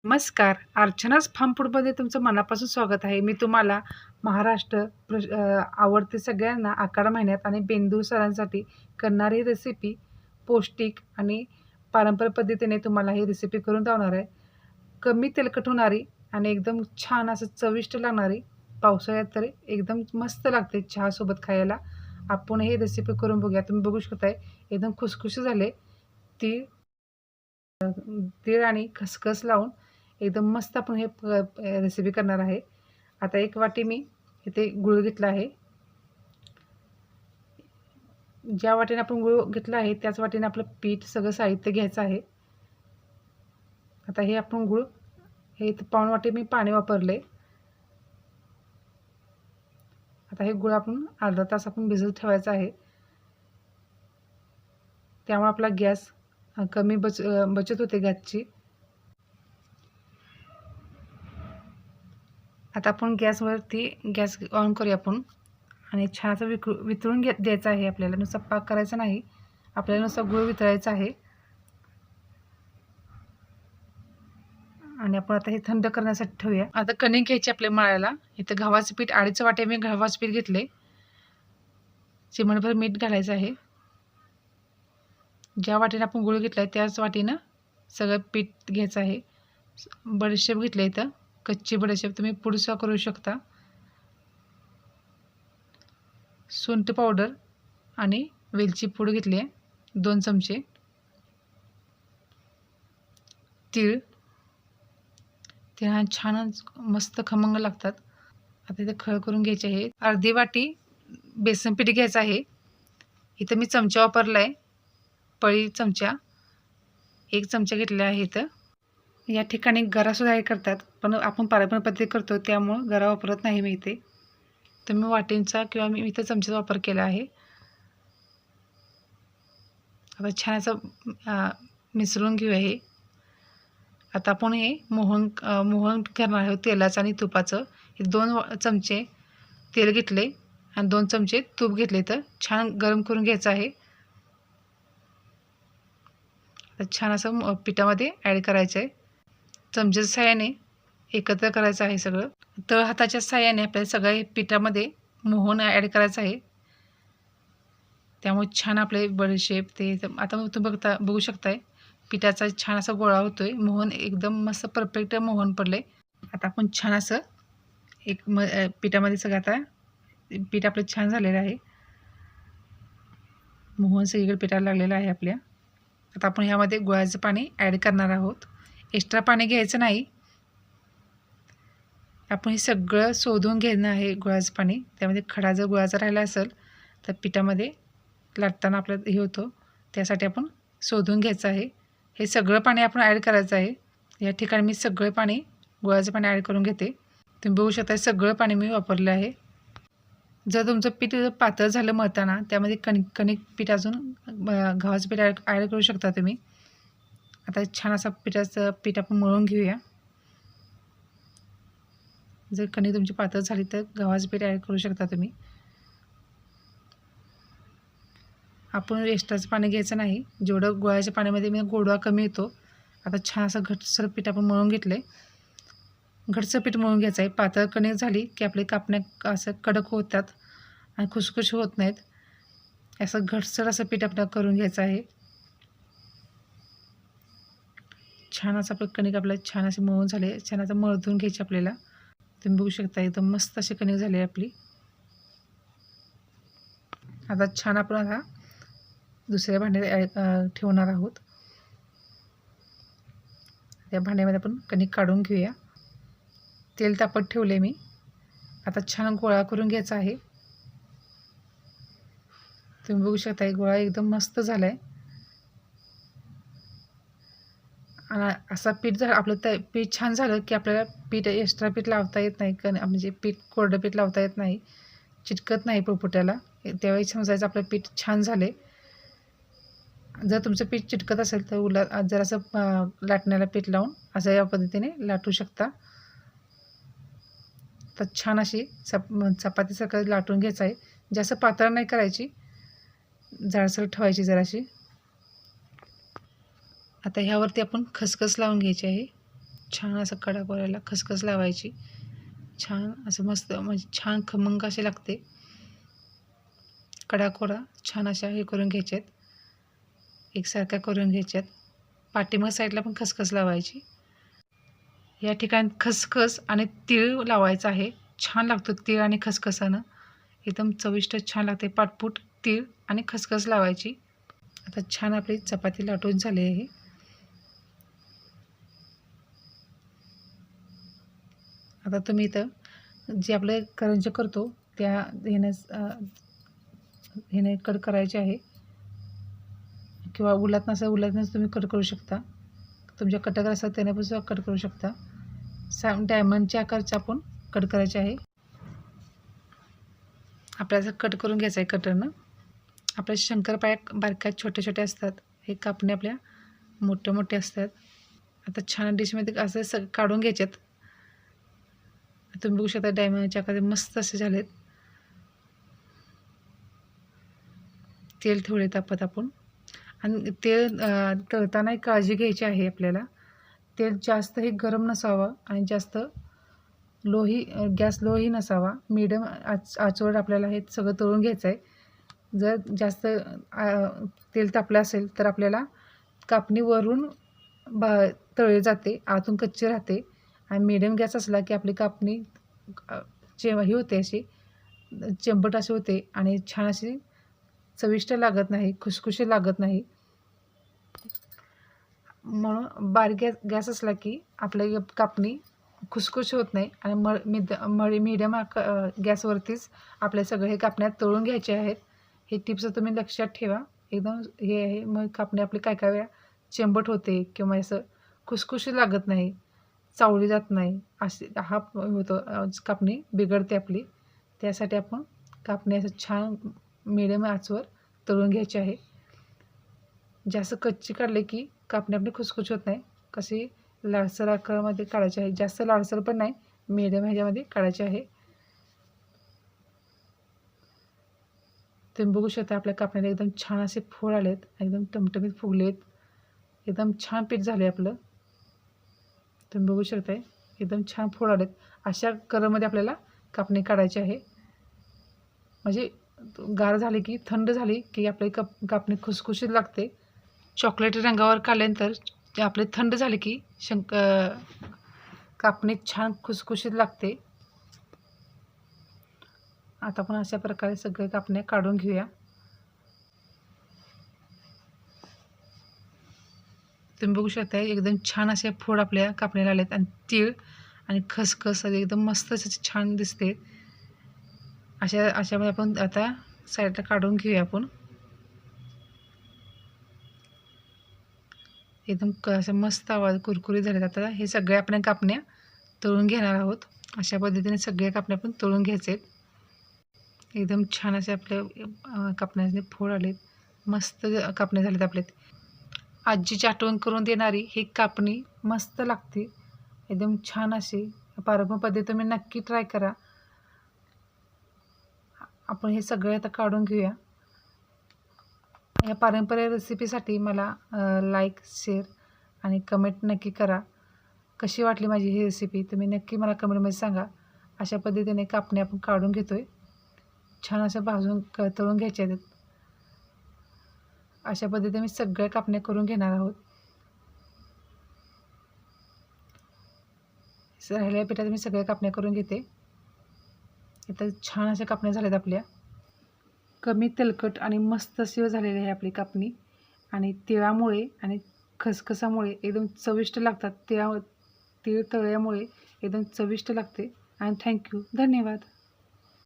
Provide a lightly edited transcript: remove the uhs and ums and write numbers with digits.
नमस्कार. अर्चनाच फार्म फूडमध्ये तुमचं मनापासून स्वागत आहे. मी तुम्हाला महाराष्ट्र आवडते सगळ्यांना आषाढ महिन्यात आणि बेंदूर सणांसाठी करणारी रेसिपी पौष्टिक आणि पारंपरिक पद्धतीने तुम्हाला ही रेसिपी करून दाखवणार आहे. कमी तेलकट होणारी आणि एकदम छान असं चविष्ट लागणारी, पावसाळ्यात तर एकदम मस्त लागते चहासोबत खायला. आपण ही रेसिपी करून बघूया. तुम्ही बघू शकताय एकदम खुसखुशीत झाले. तीळ तीळ आणि खसखस लावून एकदम मस्त आपण हे रेसिपी करणार आहे. आता एक वाटी मी इथे गूळ घेतला आहे. ज्या वाटीने आपण गूळ घेतला आहे त्याच वाटीने आपलं पीठ सगळं साहित्य घ्यायचं आहे. आता हे आपण गूळ हे इथं पाऊण वाटी मी पाणी वापरले. आता हे गूळ आपण अर्धा तास आपण भिजत ठेवायचा आहे. त्यामुळे आपला गॅस कमी बचत होते गॅसची. आता आपण गॅस ऑन करूया आपण आणि छान असं वितळून द्यायचं आहे आपल्याला. नुसतं पाक करायचा नाही, आपल्याला नुसतं गूळ वितळायचा आहे. आणि आपण आता हे थंड करण्यासाठी ठेवूया. आता कणिक घ्यायची आपल्या मळायला. इथं गव्हाचं पीठ 2.5 वाटी मी गव्हाचं पीठ घेतले. चिमणभर मीठ घालायचं आहे. ज्या वाटीने आपण गूळ घेतलाय त्याच वाटीनं सगळं पीठ घ्यायचं आहे. बडीशेप घेतले इथं, कच्ची बडीशेप तुम्ही पुडीसुद्धा करू शकता. सुंठ पावडर आणि वेलची पूड घेतली आहे 2 चमचे. तीळ छान मस्त खमंग लागतात. आता इथे खळ करून घ्यायचे आहे. अर्धी वाटी बेसन पीठ घ्यायचं आहे. इथं मी चमचा वापरला आहे, पळी चमचा 1 चमचा घेतलेला आहे. इथं या ठिकाणी गरासुद्धा हे करतात, पण आपण पारंपरिक पद्धती करतो त्यामुळं गरा वापरत नाही मी इथे. तर मी वाटींचा किंवा मी इथं चमच्याचा वापर केला आहे. आता छान असं मिसळून घेऊया हे. आता आपण हे मोहन करणार आहोत तेलाचं आणि तुपाचं. हे 2 चमचे तेल घेतले आणि 2 चमचे तूप घेतले. तर छान गरम करून घ्यायचं आहे. तर छान असं पिठामध्ये ॲड करायचं आहे. चमच्याच्या साहाय्याने एकत्र करायचं आहे सगळं. तळ हाताच्या साहाय्याने आपल्याला सगळ्या पिठामध्ये मोहन ॲड करायचं आहे. त्यामुळे छान आपले बडीशेप ते आता तुम्ही बघू शकताय पिठाचा छान असा गोळा होतोय. मोहन एकदम मस्त परफेक्ट मोहन पडले. आता आपण छान असं पिठामध्ये सगळं आता पीठ आपलं छान झालेलं आहे. मोहन सगळीकडे पिठाला लागलेलं आहे आपल्या. आता आपण ह्यामध्ये गुळाचं पाणी ॲड करणार आहोत. एक्स्ट्रा पाणी घ्यायचं नाही. आपण हे सगळं शोधून घेणं आहे गुळाचं पाणी. त्यामध्ये खडा जर गुळाचा राहिला असेल तर पिठामध्ये लाटताना आपलं हे होतं, त्यासाठी आपण शोधून घ्यायचं आहे. हे सगळं पाणी आपण ॲड करायचं आहे. या ठिकाणी मी सगळं पाणी गुळाचं पाणी ॲड करून घेते. तुम्ही बघू शकता सगळं पाणी मी वापरलं आहे. जर तुमचं पीठ पातळ झालं मळताना त्यामध्ये कणिक पीठ अजून गव्हाचं पीठ ॲड करू शकता तुम्ही. आता छान असा पीठ आपण मळून घेऊया. जर कणिक तुमची पातळ झाली तर गव्हाचं पीठ ॲड करू शकता तुम्ही. आपण एक्स्ट्राचं पाणी घ्यायचं नाही. जेवढं गुळाच्या पाण्यामध्ये मी गोडवा कमी येतो. आता छान असं घट्टसर पीठ आपण मळून घेतलं आहे. घट्टसर पीठ मळून घ्यायचं आहे. पातळ कणिक झाली की आपले कापण्या असं कडक होतात आणि खुसखुशी होत नाहीत. असं घट्टसर असं पीठ आपल्याला करून घ्यायचं आहे. छान असं आपलं कणिक आपल्याला छान असे मळून झाले. छान असं मळून घ्यायचे आपल्याला. तुम्ही बघू शकता एकदम मस्त अशी कणिक झाली आहे आपली. आता छान आपण आता दुसऱ्या भांड्यात ठेवणार आहोत. त्या भांड्यामध्ये आपण कणिक काढून घेऊया. तेल तापत ठेवले मी. आता छान गोळा करून घ्यायचा आहे. तुम्ही बघू शकता गोळा एकदम मस्त झाला आहे. आणि असा पीठ जर आपलं पीठ छान झालं की आपल्याला एक्स्ट्रा पीठ लावता येत नाही. म्हणजे कोरडं पीठ लावता येत नाही, चिटकत नाही पोळपाट्याला. त्यावेळी समजायचं आपलं पीठ छान झाले. जर तुमचं पीठ चिटकत असेल तर जरासं लाटण्याला पीठ लावून असं या पद्धतीने लाटू शकता. तर छान अशी चपातीसारखं लाटून घ्यायचं आहे. जास्त पातळ नाही करायची, जाडसर ठेवायची जराशी. आता ह्यावरती आपण खसखस लावून घ्यायची आहे. छान असं कडाकोऱ्याला खसखस लावायची. छान असं मस्त म्हणजे छान खमंग असे लागते. कडाकोरा छान अशा हे करून घ्यायच्यात, एकसारख्या करून घ्यायच्यात. पाठीमाग साईडला पण खसखस लावायची. या ठिकाणी खसखस आणि तीळ लावायचं आहे. छान लागतो तीळ आणि खसखसानं, एकदम चविष्ट छान लागते. पाटपूट तीळ आणि खसखस लावायची. आता छान आपली चपाती लाटून झाली आहे. आता तुम्ही इथं जे आपले करंजी करतो त्या ह्याने कट करायचे आहे, किंवा उलटनंच तुम्ही कट करू शकता. तुमच्या कटर असतात त्याने पण कट करू शकता. डायमंडच्या आकारचा आपण कट करायचे आहे. आपल्याला कट करून घ्यायचं आहे कटरनं. आपल्या शंकरपाळ्या बारक्या छोट्या असतात, हे कापणे आपल्या मोठे असतात. आता छान डिशमध्ये असं काढून घ्यायच्यात. तुम्ही बघू शकता डायमंडच्या आकाराचे मस्त असे झालेत. तेल ठेवले तापत आपण, आणि तेल तळताना एक काळजी घ्यायची आहे आपल्याला. तेल जास्तही गरम नसावं आणि जास्त गॅस लोही नसावा. मीडियम आचेवर आपल्याला हे सगळं तळून घ्यायचं आहे. जर जास्त तेल तापलं असेल तर आपल्याला कापणी वरून तळली जाते, आतून कच्ची राहते. आणि मीडियम गॅस असला की आपली कापणी ही होते, अशी चेंबट अशी होते आणि छान अशी चविष्ट लागत नाही, खुसखुशी लागत नाही. म्हणून बारीक गॅस असला की आपली कापणी खुसखुशी होत नाही. आणि मीडियम गॅसवरतीच आपले सगळे हे कापण्या तळून घ्यायचे आहेत. हे टिप्स तुम्ही लक्षात ठेवा. एकदम हे आहे, मग कापणी आपली काय वेळा चेंबट होते किंवा असं खुसखुशी लागत नाही, चावली जात नाही, अशी हा होतो, कापणी बिघडते आपली. त्यासाठी आपण कापणी असं छान मीडियम आचवर तळून घ्यायची आहे. जास्त कच्ची काढले की कापणी आपली खुसखुशी होत नाही. कशी लालसर आकारामध्ये काढायची आहे, जास्त लालसर पण नाही, मीडियम ह्याच्यामध्ये काढायची आहे. तुम्ही बघू शकता आपल्या कापण्याला एकदम छान असे फोड आलेत, एकदम टमटमीत फुगलेत, एकदम छान पीठ झाले आपलं. तुम्ही बघू शकताय एकदम छान फोड आलेत. अशा कलरमध्ये आपल्याला कापणी काढायची आहे. म्हणजे गार झाली की, थंड झाली की आपली कापणी खुसखुशीत लागते. चॉकलेटी रंगावर काढल्यानंतर ते आपले थंड झाले की कापणी छान खुसखुशीत लागते. आता आपण अशा प्रकारे सगळे कापण्या काढून घेऊया. तुम्ही बघू शकता एकदम छान असे फोड आपल्या कापण्याला आलेत, आणि तीळ आणि खसखस एकदम मस्त असे छान दिसते. अशामध्ये आपण आता साईडला काढून घेऊया आपण. एकदम असं मस्त आवाज कुरकुरीत झालेत. आता हे सगळे आपण कापण्या तळून घेणार आहोत. अशा पद्धतीने सगळे कापण्या आपण तळून घ्यायचे. एकदम छान असे आपल्या कापण्याचे फोड आलेत, मस्त कापण्या झालेत आपल्यात. आजीची आठवण करून देणारी ही कापणी मस्त लागते, एकदम छान अशी. पारंपरिक पद्धती तुम्ही नक्की ट्राय करा. आपण हे सगळे आता काढून घेऊया. या पारंपरिक रेसिपीसाठी मला लाईक, शेअर आणि कमेंट नक्की करा. कशी वाटली माझी ही रेसिपी तुम्ही नक्की मला कमेंटमध्ये सांगा. अशा पद्धतीने कापण्या आपण काढून घेतोय. छान असं भाजून तळून घ्यायच्या आहेत. अशा पद्धतीने मी सगळ्या कापण्या करून घेणार आहोत. राहिलेल्या पिठात मी सगळ्या कापण्या करून घेते. इथं छान अशा कापण्या झाल्यात आपल्या. कमी तेलकट आणि मस्त शिव झालेली आहे आपली कापणी. आणि तिळामुळे आणि खसखसामुळे एकदम चविष्ट लागतात. तीळ तळल्यामुळे एकदम चविष्ट लागते. आणि थँक्यू, धन्यवाद.